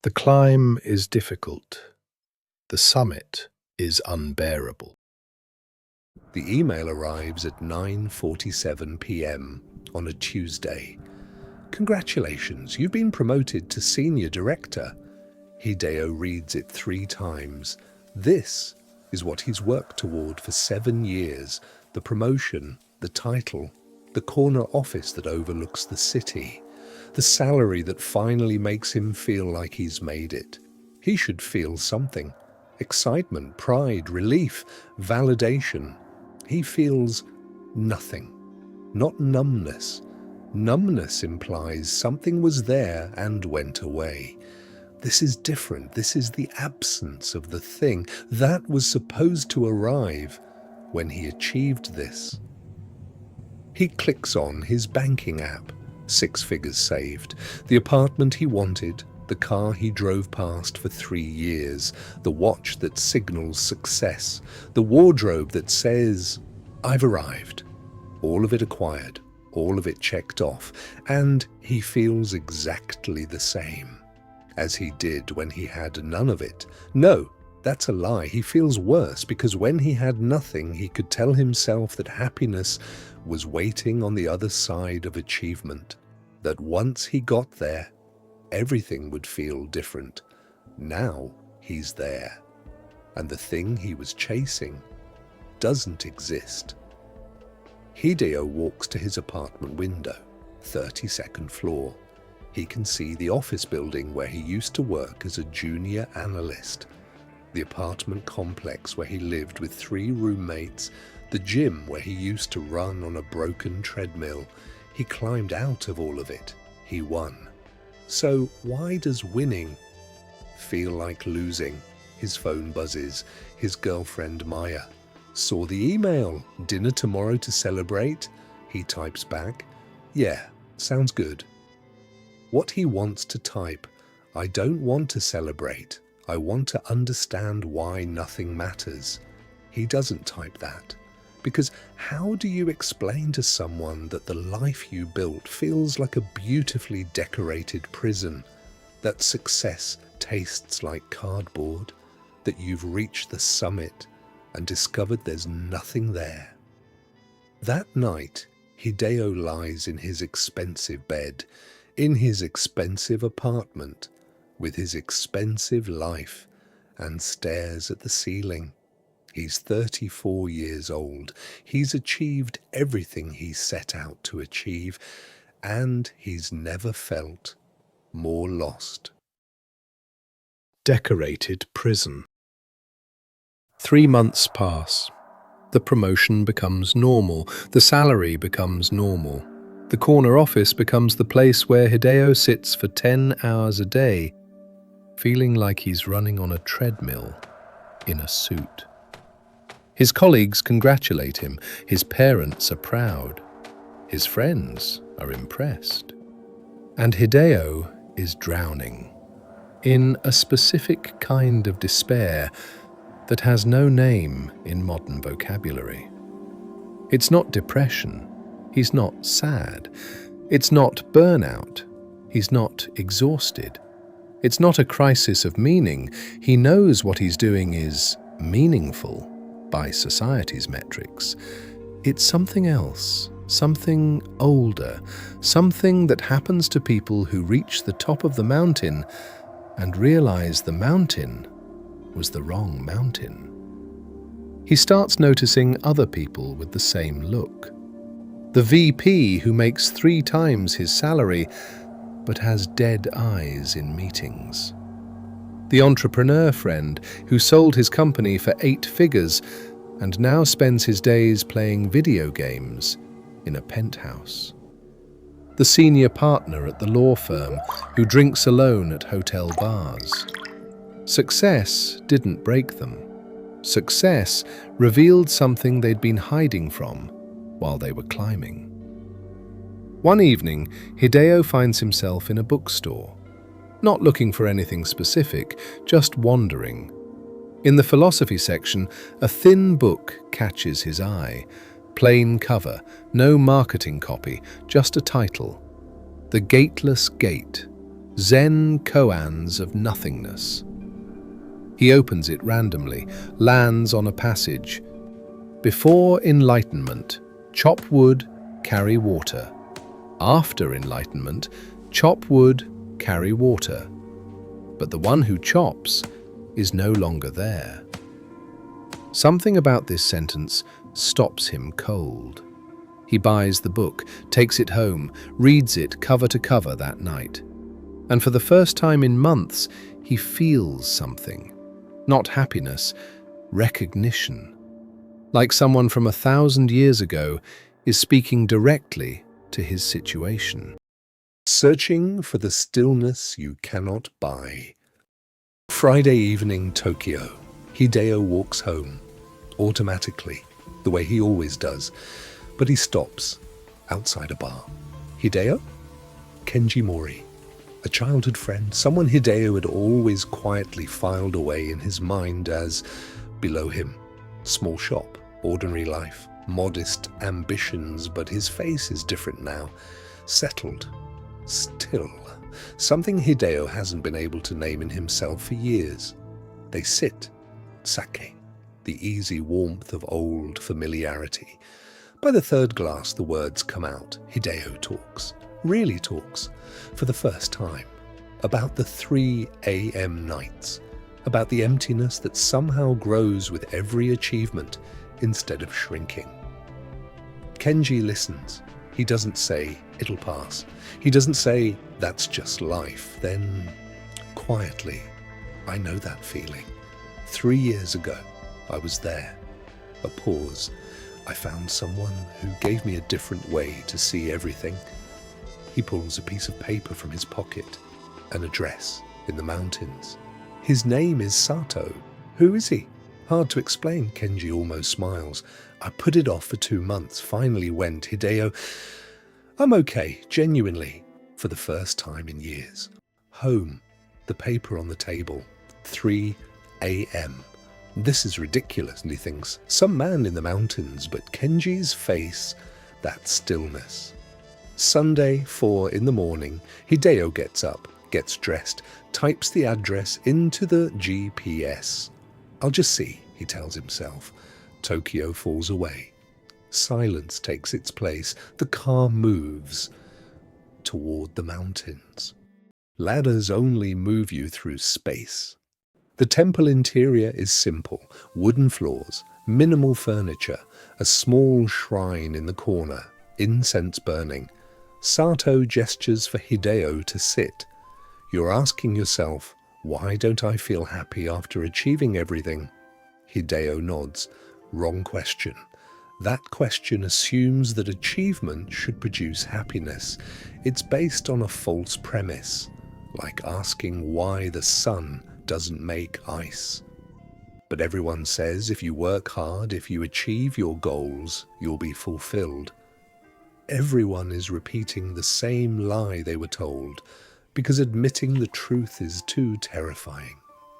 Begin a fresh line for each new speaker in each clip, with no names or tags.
The climb is difficult. The summit is unbearable.
The email arrives at 9:47 p.m. on a Tuesday. Congratulations, you've been promoted to senior director. Hideo reads it 3 times. This is what he's worked toward for 7 years. The promotion, the title, the corner office that overlooks the city, the salary that finally makes him feel like he's made it. He should feel something. Excitement, pride, relief, validation. He feels nothing. Not numbness. Numbness implies something was there and went away. This is different. This is the absence of the thing that was supposed to arrive when he achieved this. He clicks on his banking app. 6 figures saved. The apartment he wanted. The car he drove past for 3 years. The watch that signals success. The wardrobe that says, "I've arrived." All of it acquired. All of it checked off. And he feels exactly the same as he did when he had none of it. No, that's a lie. He feels worse because when he had nothing, he could tell himself that happiness was waiting on the other side of achievement. That once he got there, everything would feel different. Now he's there, and the thing he was chasing doesn't exist. Hideo walks to his apartment window, 32nd floor. He can see the office building where he used to work as a junior analyst, the apartment complex where he lived with 3 roommates, the gym where he used to run on a broken treadmill. He climbed out of all of it. He won. So why does winning feel like losing? His phone buzzes. His girlfriend Maya saw the email. Dinner tomorrow to celebrate? He types back, "Yeah, sounds good." What he wants to type, "I don't want to celebrate. I want to understand why nothing matters." He doesn't type that. Because how do you explain to someone that the life you built feels like a beautifully decorated prison, that success tastes like cardboard, that you've reached the summit and discovered there's nothing there? That night, Hideo lies in his expensive bed, in his expensive apartment, with his expensive life, and stares at the ceiling. He's 34 years old. He's achieved everything he set out to achieve, and he's never felt more lost.
Decorated prison. 3 months pass. The promotion becomes normal. The salary becomes normal. The corner office becomes the place where Hideo sits for 10 hours a day, feeling like he's running on a treadmill in a suit. His colleagues congratulate him. His parents are proud. His friends are impressed. And Hideo is drowning in a specific kind of despair that has no name in modern vocabulary. It's not depression. He's not sad. It's not burnout. He's not exhausted. It's not a crisis of meaning. He knows what he's doing is meaningful by society's metrics. It's something else, something older, something that happens to people who reach the top of the mountain and realize the mountain was the wrong mountain. He starts noticing other people with the same look. The VP who makes 3 times his salary but has dead eyes in meetings. The entrepreneur friend who sold his company for 8 figures and now spends his days playing video games in a penthouse. The senior partner at the law firm who drinks alone at hotel bars. Success didn't break them. Success revealed something they'd been hiding from while they were climbing. One evening, Hideo finds himself in a bookstore. Not looking for anything specific, just wandering. In the philosophy section, a thin book catches his eye. Plain cover, no marketing copy, just a title. The Gateless Gate, Zen koans of nothingness. He opens it randomly, lands on a passage. Before enlightenment, chop wood, carry water. After enlightenment, chop wood, carry water. But the one who chops is no longer there. Something about this sentence stops him cold. He buys the book, takes it home, reads it cover to cover that night. And for the first time in months, he feels something. Not happiness, recognition. Like someone from 1,000 years ago is speaking directly to his situation.
Searching for the stillness you cannot buy. Friday evening, Tokyo. Hideo walks home, automatically, the way he always does. But he stops, outside a bar. Hideo? Kenji Mori. A childhood friend, someone Hideo had always quietly filed away in his mind as below him. Small shop, ordinary life, modest ambitions, but his face is different now. Settled. Still. Something Hideo hasn't been able to name in himself for years. They sit. Sake. The easy warmth of old familiarity. By the third glass, the words come out. Hideo talks. Really talks. For the first time. About the 3 a.m. nights. About the emptiness that somehow grows with every achievement instead of shrinking. Kenji listens. He doesn't say, it'll pass. He doesn't say, that's just life. Then, quietly, I know that feeling. 3 years ago, I was there. A pause. I found someone who gave me a different way to see everything. He pulls a piece of paper from his pocket. An address in the mountains. His name is Sato. Who is he? Hard to explain, Kenji almost smiles. I put it off for 2 months, finally went. Hideo, I'm okay, genuinely, for the first time in years. Home, the paper on the table, 3 a.m. This is ridiculous, and he thinks, some man in the mountains, but Kenji's face, that stillness. Sunday, 4 in the morning, Hideo gets up, gets dressed, types the address into the GPS. I'll just see, he tells himself. Tokyo falls away. Silence takes its place. The car moves toward the mountains. Ladders only move you through space. The temple interior is simple. Wooden floors, minimal furniture, a small shrine in the corner, incense burning. Sato gestures for Hideo to sit. You're asking yourself, why don't I feel happy after achieving everything? Hideo nods. Wrong question. That question assumes that achievement should produce happiness. It's based on a false premise, like asking why the sun doesn't make ice. But everyone says if you work hard, if you achieve your goals, you'll be fulfilled. Everyone is repeating the same lie they were told, because admitting the truth is too terrifying.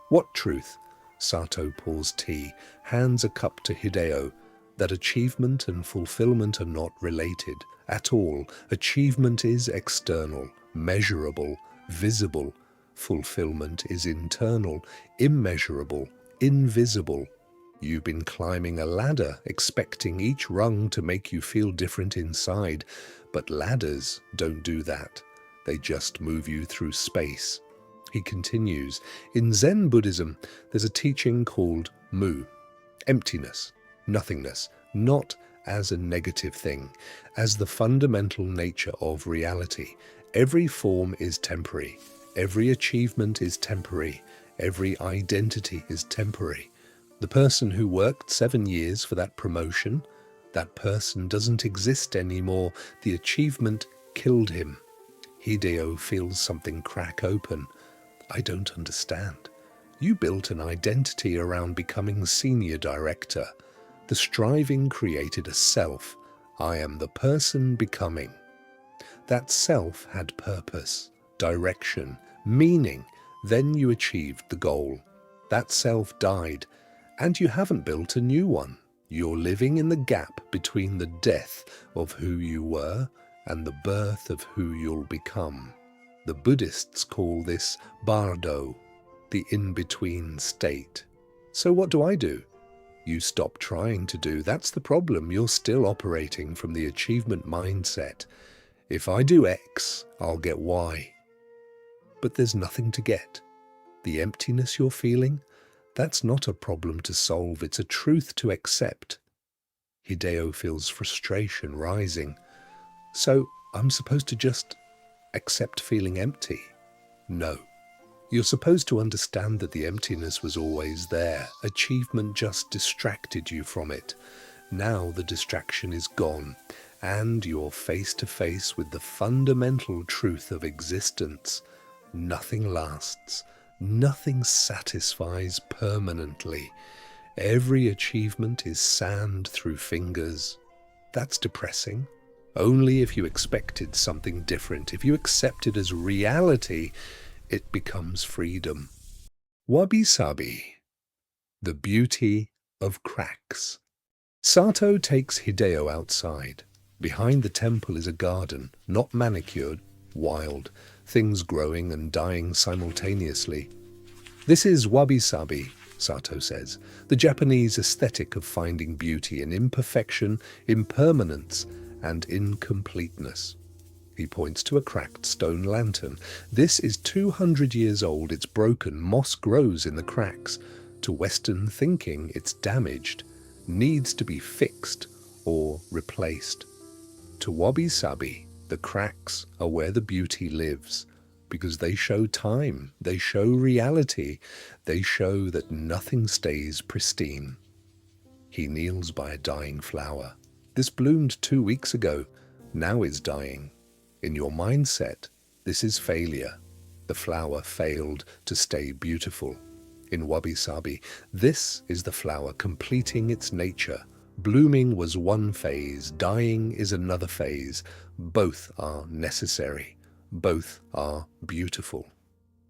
What truth? Sato pours tea, hands a cup to Hideo. That achievement and fulfillment are not related at all. Achievement is external, measurable, visible. Fulfillment is internal, immeasurable, invisible. You've been climbing a ladder, expecting each rung to make you feel different inside, but ladders don't do that. They just move you through space. He continues, in Zen Buddhism, there's a teaching called mu, emptiness, nothingness, not as a negative thing, as the fundamental nature of reality. Every form is temporary. Every achievement is temporary. Every identity is temporary. The person who worked 7 years for that promotion, that person doesn't exist anymore. The achievement killed him. Hideo feels something crack open. I don't understand. You built an identity around becoming senior director. The striving created a self. I am the person becoming. That self had purpose, direction, meaning. Then you achieved the goal. That self died, and you haven't built a new one. You're living in the gap between the death of who you were and the birth of who you'll become. The Buddhists call this bardo, the in-between state. So what do? You stop trying to do. That's the problem. You're still operating from the achievement mindset. If I do X, I'll get Y. But there's nothing to get. The emptiness you're feeling, that's not a problem to solve. It's a truth to accept. Hideo feels frustration rising. So I'm supposed to just accept feeling empty? No. You're supposed to understand that the emptiness was always there. Achievement just distracted you from it. Now the distraction is gone, and you're face to face with the fundamental truth of existence. Nothing lasts. Nothing satisfies permanently. Every achievement is sand through fingers. That's depressing. Only if you expected something different, if you accept it as reality, it becomes freedom. Wabi-sabi, the beauty of cracks. Sato takes Hideo outside. Behind the temple is a garden, not manicured, wild, things growing and dying simultaneously. This is wabi-sabi, Sato says, the Japanese aesthetic of finding beauty in imperfection, impermanence, and incompleteness. He points to a cracked stone lantern. This is 200 years old, it's broken, moss grows in the cracks. To Western thinking, it's damaged, needs to be fixed or replaced. To wabi-sabi, the cracks are where the beauty lives, because they show time, they show reality, they show that nothing stays pristine. He kneels by a dying flower. This bloomed 2 weeks ago, now it's dying. In your mindset, this is failure. The flower failed to stay beautiful. In wabi-sabi, this is the flower completing its nature. Blooming was one phase, dying is another phase. Both are necessary. Both are beautiful.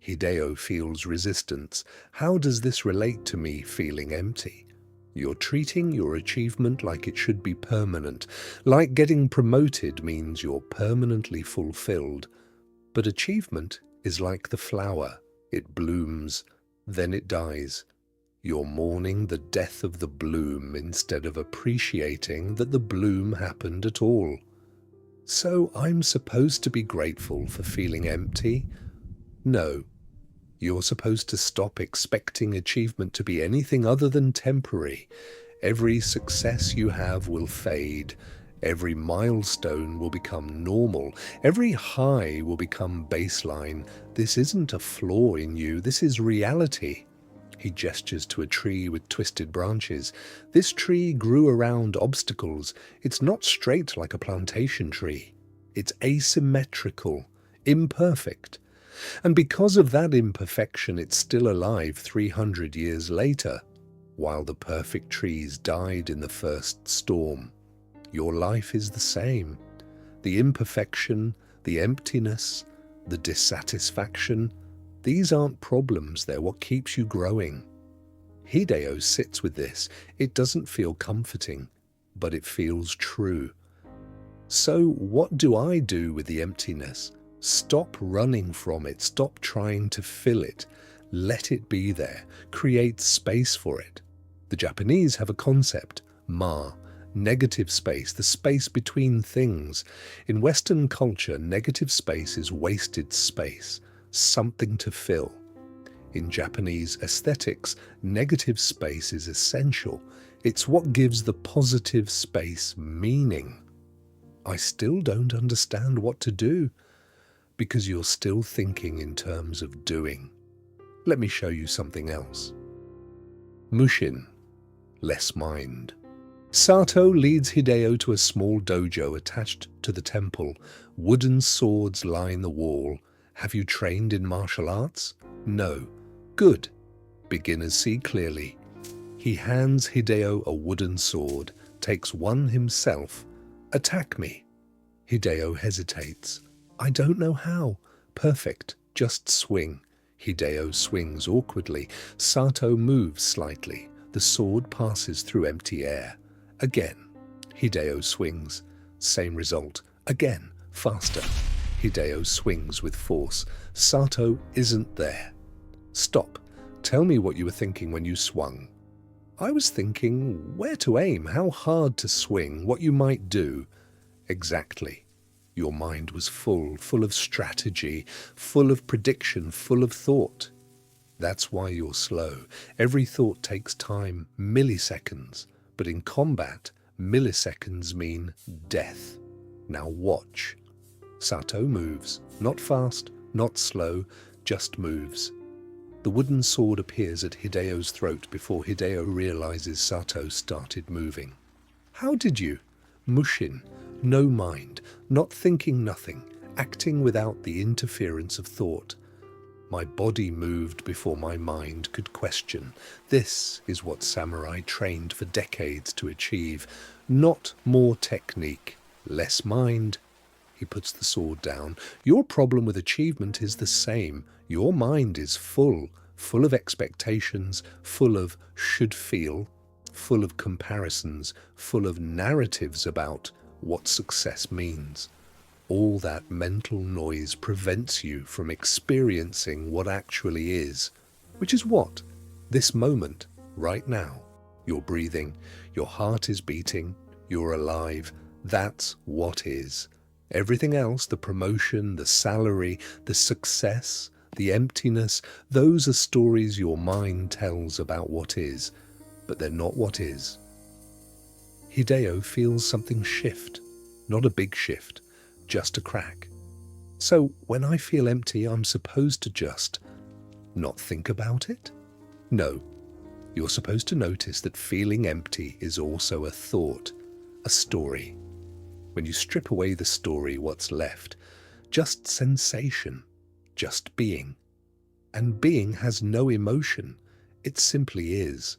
Hideo feels resistance. How does this relate to me feeling empty? You're treating your achievement like it should be permanent, like getting promoted means you're permanently fulfilled. But achievement is like the flower. It blooms, then it dies. You're mourning the death of the bloom instead of appreciating that the bloom happened at all. So I'm supposed to be grateful for feeling empty? No. You're supposed to stop expecting achievement to be anything other than temporary. Every success you have will fade. Every milestone will become normal. Every high will become baseline. This isn't a flaw in you. This is reality. He gestures to a tree with twisted branches. This tree grew around obstacles. It's not straight like a plantation tree. It's asymmetrical, imperfect. And because of that imperfection, it's still alive 300 years later, while the perfect trees died in the first storm. Your life is the same. The imperfection, the emptiness, the dissatisfaction, these aren't problems, they're what keeps you growing. Hideo sits with this. It doesn't feel comforting, but it feels true. So what do I do with the emptiness? Stop running from it. Stop trying to fill it. Let it be there. Create space for it. The Japanese have a concept, ma, negative space, the space between things. In Western culture, negative space is wasted space, something to fill. In Japanese aesthetics, negative space is essential. It's what gives the positive space meaning. I still don't understand what to do, because you're still thinking in terms of doing. Let me show you something else. Mushin, less mind. Sato leads Hideo to a small dojo attached to the temple. Wooden swords line the wall. Have you trained in martial arts? No. Good. Beginners see clearly. He hands Hideo a wooden sword, takes one himself. Attack me. Hideo hesitates. I don't know how. Perfect. Just swing. Hideo swings awkwardly. Sato moves slightly. The sword passes through empty air. Again. Hideo swings. Same result. Again. Faster. Hideo swings with force. Sato isn't there. Stop. Tell me what you were thinking when you swung. I was thinking where to aim, how hard to swing, what you might do. Exactly. Your mind was full of strategy, full of prediction, full of thought. That's why you're slow. Every thought takes time, milliseconds. But in combat, milliseconds mean death. Now watch. Sato moves. Not fast, not slow, just moves. The wooden sword appears at Hideo's throat before Hideo realizes Sato started moving. How did you? Mushin. No mind, not thinking nothing, acting without the interference of thought. My body moved before my mind could question. This is what samurai trained for decades to achieve. Not more technique, less mind. He puts the sword down. Your problem with achievement is the same. Your mind is full of expectations, full of should feel, full of comparisons, full of narratives about what success means. All that mental noise prevents you from experiencing what actually is, which is what? This moment, right now. You're breathing, your heart is beating, you're alive. That's what is. Everything else, the promotion, the salary, the success, the emptiness, those are stories your mind tells about what is, but they're not what is. Hideo feels something shift, not a big shift, just a crack. So when I feel empty, I'm supposed to just not think about it? No, you're supposed to notice that feeling empty is also a thought, a story. When you strip away the story, what's left? Just sensation, just being. And being has no emotion, it simply is.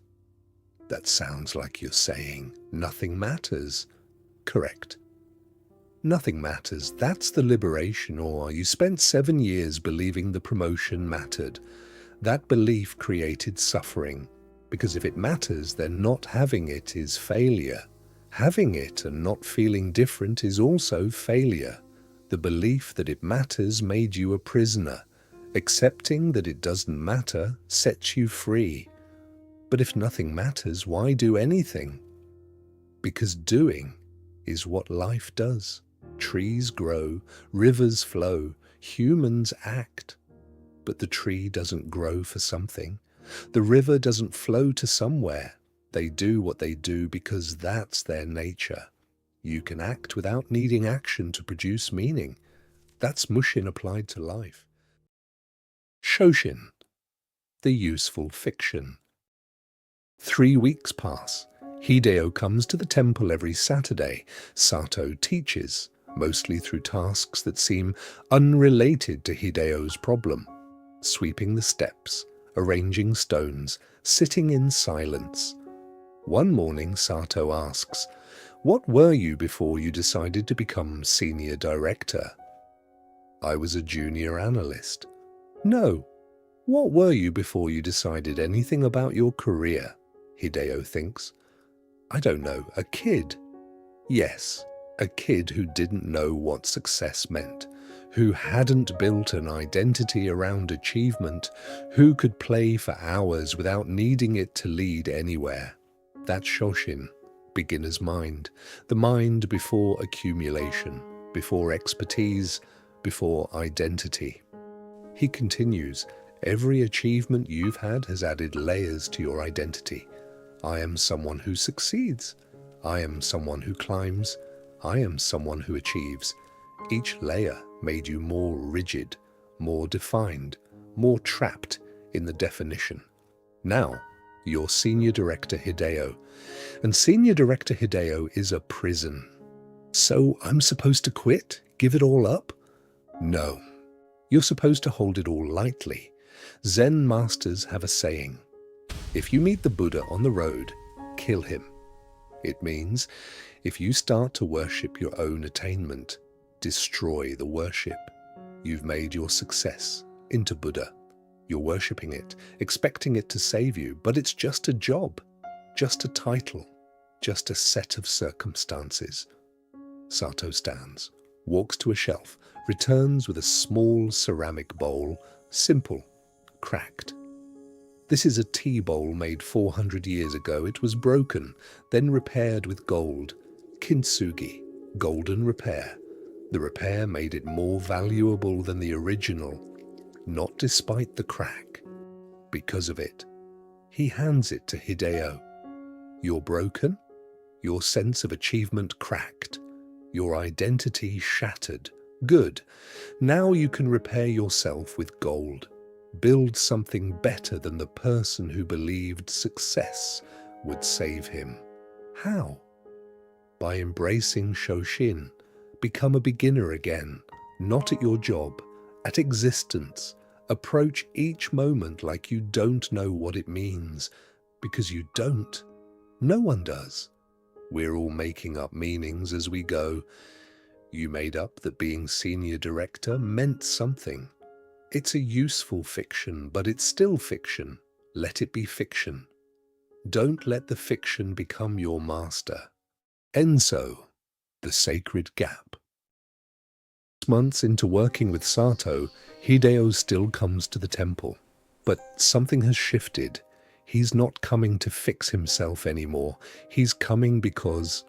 That sounds like you're saying nothing matters. Correct. Nothing matters, that's the liberation, or you spent 7 years believing the promotion mattered. That belief created suffering, because if it matters, then not having it is failure. Having it and not feeling different is also failure. The belief that it matters made you a prisoner. Accepting that it doesn't matter sets you free. But if nothing matters, why do anything? Because doing is what life does. Trees grow, rivers flow, humans act. But the tree doesn't grow for something. The river doesn't flow to somewhere. They do what they do because that's their nature. You can act without needing action to produce meaning. That's Mushin applied to life. Shoshin, the useful fiction. 3 weeks pass. Hideo comes to the temple every Saturday. Sato teaches, mostly through tasks that seem unrelated to Hideo's problem. Sweeping the steps, arranging stones, sitting in silence. One morning, Sato asks, "What were you before you decided to become senior director?" "I was a junior analyst." "No. What were you before you decided anything about your career?" Hideo thinks. "I don't know, a kid." "Yes, a kid who didn't know what success meant, who hadn't built an identity around achievement, who could play for hours without needing it to lead anywhere. That's Shoshin, beginner's mind, the mind before accumulation, before expertise, before identity." He continues, "Every achievement you've had has added layers to your identity. I am someone who succeeds. I am someone who climbs. I am someone who achieves. Each layer made you more rigid, more defined, more trapped in the definition. Now, you're Senior Director Hideo, and Senior Director Hideo is a prison. So I'm supposed to quit? Give it all up? No. You're supposed to hold it all lightly. Zen masters have a saying, if you meet the Buddha on the road, kill him. It means, if you start to worship your own attainment, destroy the worship. You've made your success into Buddha. You're worshipping it, expecting it to save you, but it's just a job, just a title, just a set of circumstances. Sato stands. walks to a shelf, returns with a small ceramic bowl, simple, cracked. This is a tea bowl made 400 years ago. It was broken, then repaired with gold. Kintsugi, golden repair. The repair made it more valuable than the original, not despite the crack, because of it. He hands it to Hideo. You're broken, your sense of achievement cracked, your identity shattered. Good. Now you can repair yourself with gold. Build something better than the person who believed success would save him. How? By embracing Shoshin. Become a beginner again, not at your job, at existence. Approach each moment like you don't know what it means, because you don't. No one does. We're all making up meanings as we go. You made up that being senior director meant something. It's a useful fiction, but it's still fiction. Let it be fiction. Don't let the fiction become your master. ENSO, the sacred gap. 6 months into working with Sato, Hideo still comes to the temple. But something has shifted. He's not coming to fix himself anymore. He's coming because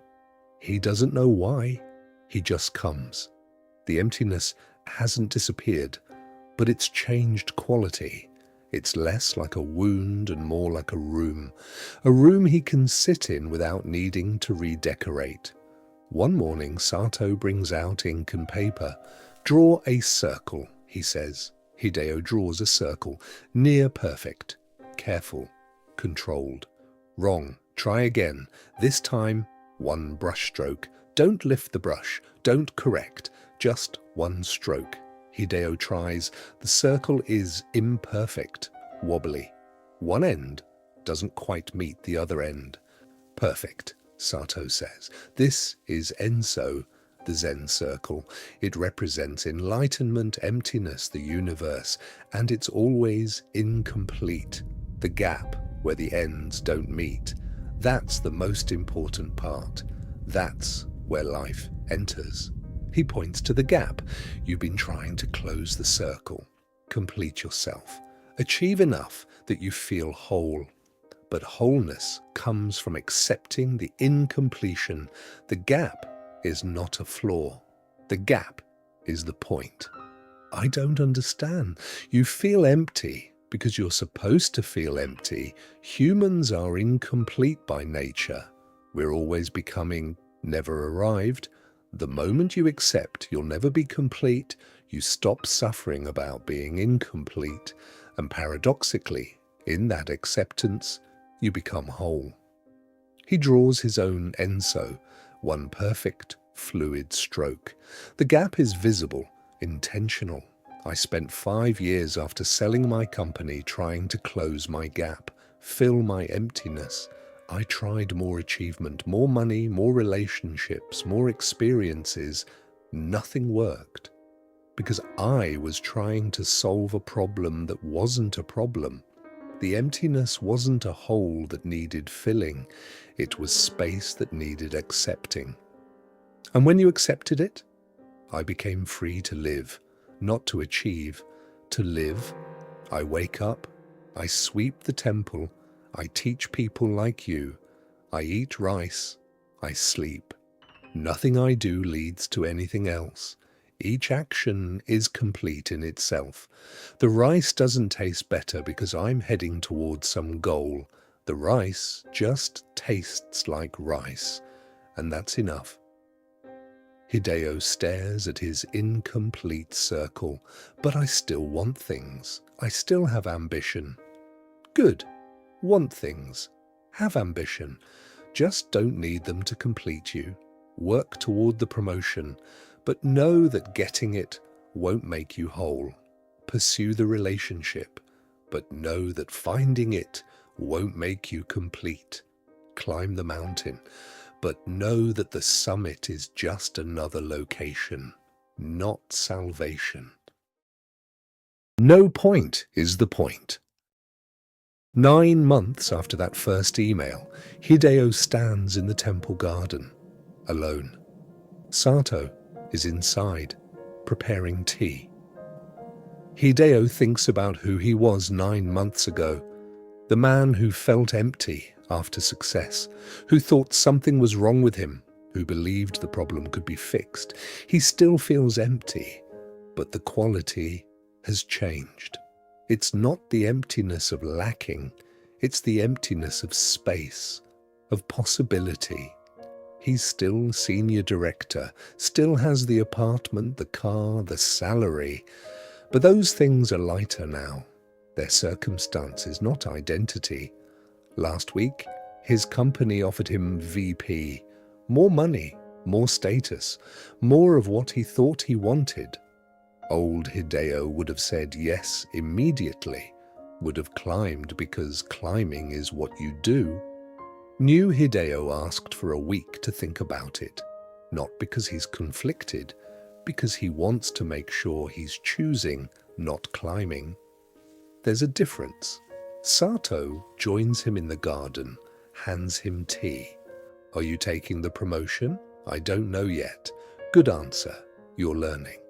he doesn't know why. He just comes. The emptiness hasn't disappeared, but it's changed quality. It's less like a wound and more like a room he can sit in without needing to redecorate. One morning, Sato brings out ink and paper. Draw a circle, he says. Hideo draws a circle. Near perfect. Careful. Controlled. Wrong. Try again. This time, one brush stroke. Don't lift the brush. Don't correct. Just one stroke. Hideo tries. The circle is imperfect. Wobbly. One end doesn't quite meet the other end. Perfect, Sato says. This is ENSO, the Zen circle. It represents enlightenment, emptiness, the universe, and it's always incomplete. The gap where the ends don't meet. That's the most important part. That's where life enters. He points to the gap. You've been trying to close the circle. Complete yourself. Achieve enough that you feel whole. But wholeness comes from accepting the incompletion. The gap is not a flaw. The gap is the point. I don't understand. You feel empty because you're supposed to feel empty. Humans are incomplete by nature. We're always becoming never arrived. The moment you accept you'll never be complete, you stop suffering about being incomplete. And paradoxically, in that acceptance, you become whole. He draws his own ENSO, one perfect, fluid stroke. The gap is visible, intentional. I spent 5 years after selling my company trying to close my gap, fill my emptiness. I tried more achievement, more money, more relationships, more experiences. Nothing worked. Because I was trying to solve a problem that wasn't a problem. The emptiness wasn't a hole that needed filling. It was space that needed accepting. And when you accepted it, I became free to live, not to achieve, to live. I wake up, I sweep the temple, I teach people like you, I eat rice, I sleep. Nothing I do leads to anything else. Each action is complete in itself. The rice doesn't taste better because I'm heading towards some goal. The rice just tastes like rice, and that's enough. Hideo stares at his incomplete circle. But I still want things. I still have ambition. Good. Want things. Have ambition. Just don't need them to complete you. Work toward the promotion. But know that getting it won't make you whole. Pursue the relationship. But know that finding it won't make you complete. Climb the mountain. But know that the summit is just another location, not salvation. No point is the point. 9 months after that first email, Hideo stands in the temple garden, alone. Sato is inside, preparing tea. Hideo thinks about who he was 9 months ago, the man who felt empty after success, who thought something was wrong with him, who believed the problem could be fixed. He still feels empty, but the quality has changed. It's not the emptiness of lacking, it's the emptiness of space, of possibility. He's still senior director, still has the apartment, the car, the salary, but those things are lighter now. They're circumstances, not identity. Last week, his company offered him VP, more money, more status, more of what he thought he wanted. Old Hideo would have said yes immediately, would have climbed because climbing is what you do. New Hideo asked for a week to think about it, not because he's conflicted, because he wants to make sure he's choosing, not climbing. There's a difference. Sato joins him in the garden, hands him tea. Are you taking the promotion? I don't know yet. Good answer. You're learning.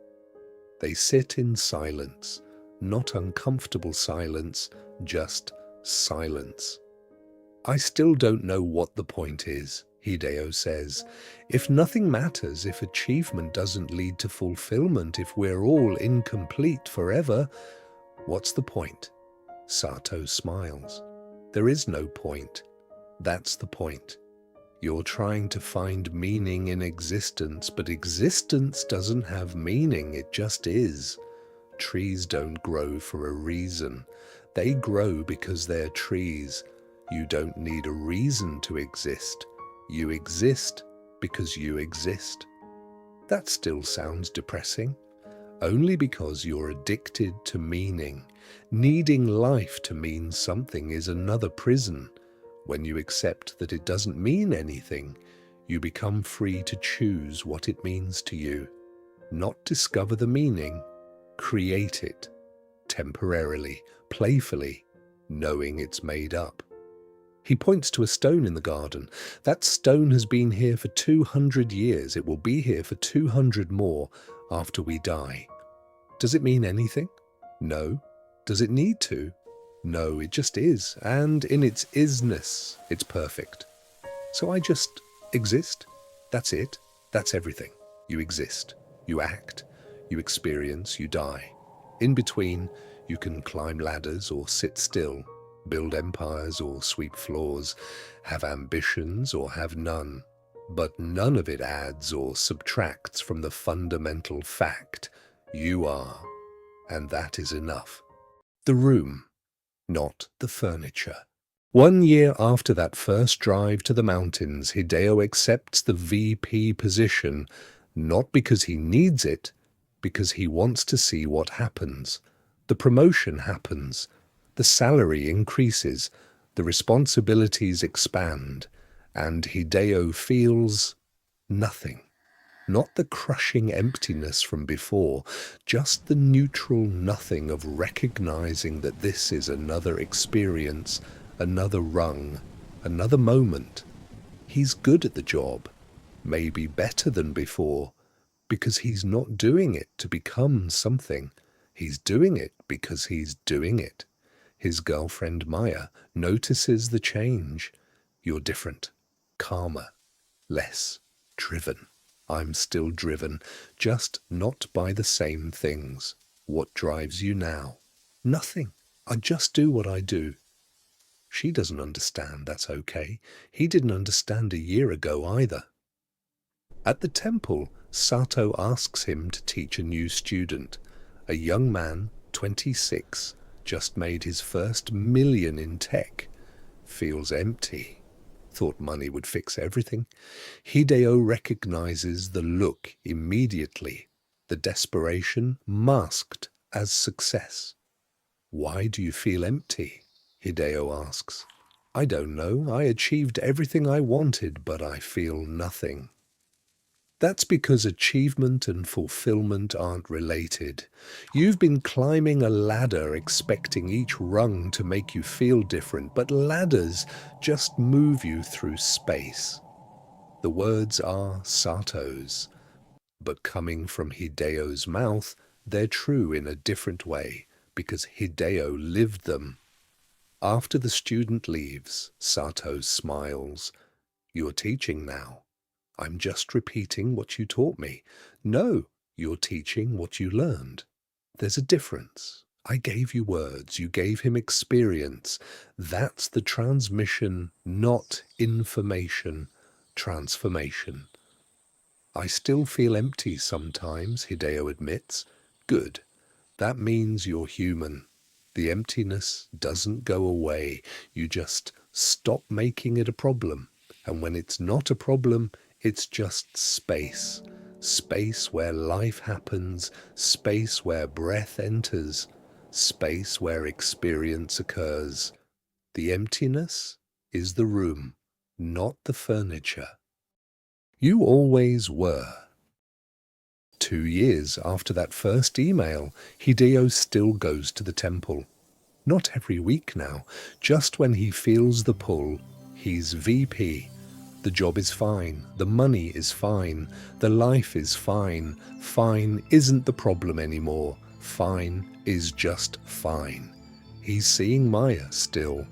They sit in silence, not uncomfortable silence, just silence. I still don't know what the point is, Hideo says. If nothing matters, if achievement doesn't lead to fulfillment, if we're all incomplete forever, what's the point? Sato smiles. There is no point. That's the point. You're trying to find meaning in existence, but existence doesn't have meaning, it just is. Trees don't grow for a reason. They grow because they're trees. You don't need a reason to exist. You exist because you exist. That still sounds depressing. Only because you're addicted to meaning. Needing life to mean something is another prison. When you accept that it doesn't mean anything, you become free to choose what it means to you. Not discover the meaning, create it. Temporarily, playfully, knowing it's made up. He points to a stone in the garden. That stone has been here for 200 years. It will be here for 200 more after we die. Does it mean anything? No. Does it need to? No, it just is. And in its isness, it's perfect. So I just exist. That's it. That's everything. You exist. You act. You experience. You die. In between, you can climb ladders or sit still, build empires or sweep floors, have ambitions or have none. But none of it adds or subtracts from the fundamental fact you are, and that is enough. The room, not the furniture. 1 year after that first drive to the mountains, Hideo accepts the VP position, not because he needs it, because he wants to see what happens. The promotion happens, the salary increases, the responsibilities expand, and Hideo feels nothing. Not the crushing emptiness from before, just the neutral nothing of recognizing that this is another experience, another rung, another moment. He's good at the job, maybe better than before, because he's not doing it to become something. He's doing it because he's doing it. His girlfriend Maya notices the change. You're different, calmer, less driven. I'm still driven, just not by the same things. What drives you now? Nothing. I just do what I do. She doesn't understand, that's okay. He didn't understand a year ago either. At the temple, Sato asks him to teach a new student. A young man, 26, just made his first million in tech. Feels empty. Thought money would fix everything. Hideo recognizes the look immediately, the desperation masked as success. Why do you feel empty? Hideo asks. I don't know. I achieved everything I wanted, but I feel nothing. That's because achievement and fulfillment aren't related. You've been climbing a ladder expecting each rung to make you feel different, but ladders just move you through space. The words are Sato's. But coming from Hideo's mouth, they're true in a different way, because Hideo lived them. After the student leaves, Sato smiles. "You're teaching now." "I'm just repeating what you taught me." "No, you're teaching what you learned. There's a difference. I gave you words, you gave him experience. That's the transmission, not information. Transformation." "I still feel empty sometimes," Hideo admits. "Good. That means you're human. The emptiness doesn't go away. You just stop making it a problem. And when it's not a problem, it's just space. Space where life happens, space where breath enters, space where experience occurs. The emptiness is the room, not the furniture. You always were." 2 years after that first email, Hideo still goes to the temple. Not every week now, just when he feels the pull. He's VP. The job is fine, the money is fine, the life is fine. Fine isn't the problem anymore. Fine is just fine. He's seeing Maya still.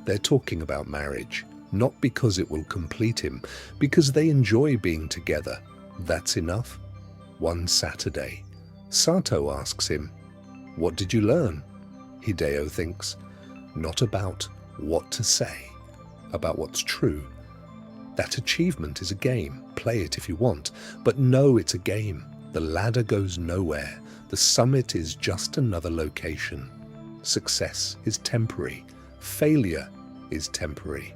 They're talking about marriage, not because it will complete him, because they enjoy being together. That's enough. One Saturday, Sato asks him, "What did you learn?" Hideo thinks, not about what to say, about what's true. That achievement is a game. Play it if you want, but know it's a game. The ladder goes nowhere. The summit is just another location. Success is temporary. Failure is temporary.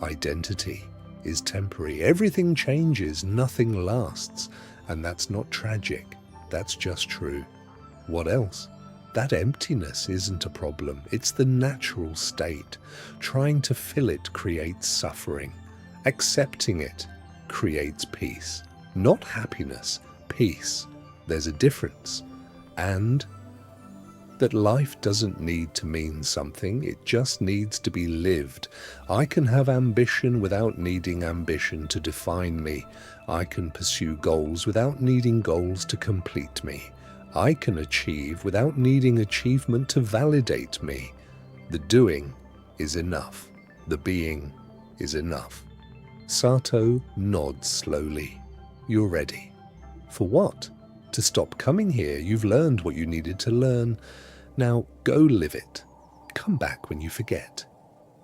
Identity is temporary. Everything changes. Nothing lasts. And that's not tragic. That's just true. What else? That emptiness isn't a problem. It's the natural state. Trying to fill it creates suffering. Accepting it creates peace. Not happiness, peace. There's a difference. And that life doesn't need to mean something. It just needs to be lived. I can have ambition without needing ambition to define me. I can pursue goals without needing goals to complete me. I can achieve without needing achievement to validate me. The doing is enough. The being is enough. Sato nods slowly. "You're ready." "For what?" "To stop coming here. You've learned what you needed to learn. Now go live it. Come back when you forget.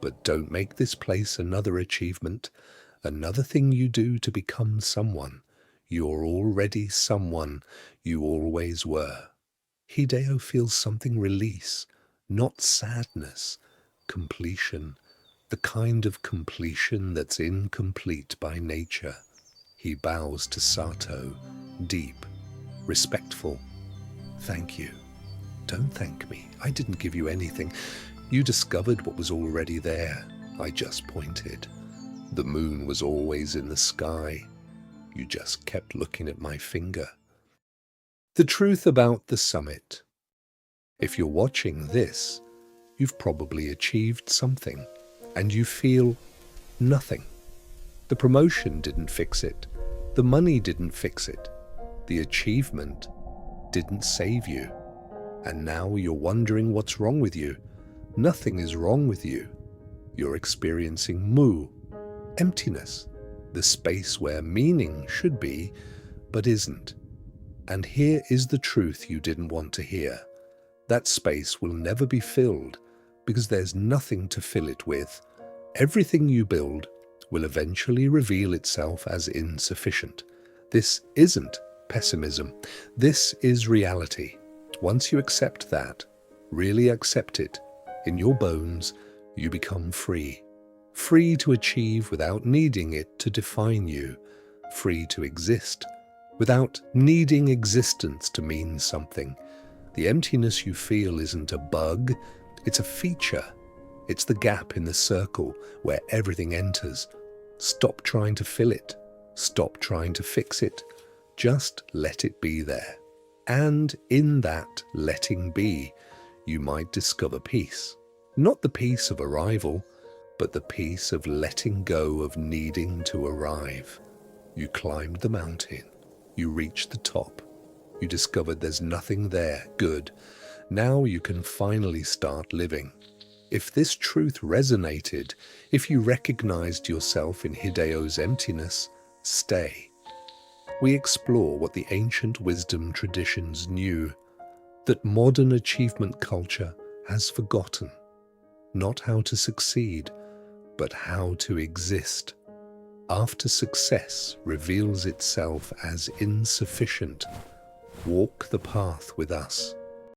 But don't make this place another achievement, another thing you do to become someone. You're already someone. You always were." Hideo feels something release, not sadness, completion, the kind of completion that's incomplete by nature. He bows to Sato, deep, respectful. "Thank you." "Don't thank me. I didn't give you anything. You discovered what was already there. I just pointed. The moon was always in the sky. You just kept looking at my finger." The truth about the summit. If you're watching this, you've probably achieved something, and you feel nothing. The promotion didn't fix it. The money didn't fix it. The achievement didn't save you. And now you're wondering what's wrong with you. Nothing is wrong with you. You're experiencing emptiness, the space where meaning should be, but isn't. And here is the truth you didn't want to hear. That space will never be filled because there's nothing to fill it with. Everything you build will eventually reveal itself as insufficient. This isn't pessimism. This is reality. Once you accept that, really accept it, in your bones, you become free. Free to achieve without needing it to define you. Free to exist without needing existence to mean something. The emptiness you feel isn't a bug, it's a feature. It's the gap in the circle where everything enters. Stop trying to fill it. Stop trying to fix it. Just let it be there. And in that letting be, you might discover peace. Not the peace of arrival, but the peace of letting go of needing to arrive. You climbed the mountain. You reached the top. You discovered there's nothing there. Good. Now you can finally start living. If this truth resonated, if you recognized yourself in Hideo's emptiness, stay. We explore what the ancient wisdom traditions knew, that modern achievement culture has forgotten. Not how to succeed, but how to exist. After success reveals itself as insufficient, walk the path with us.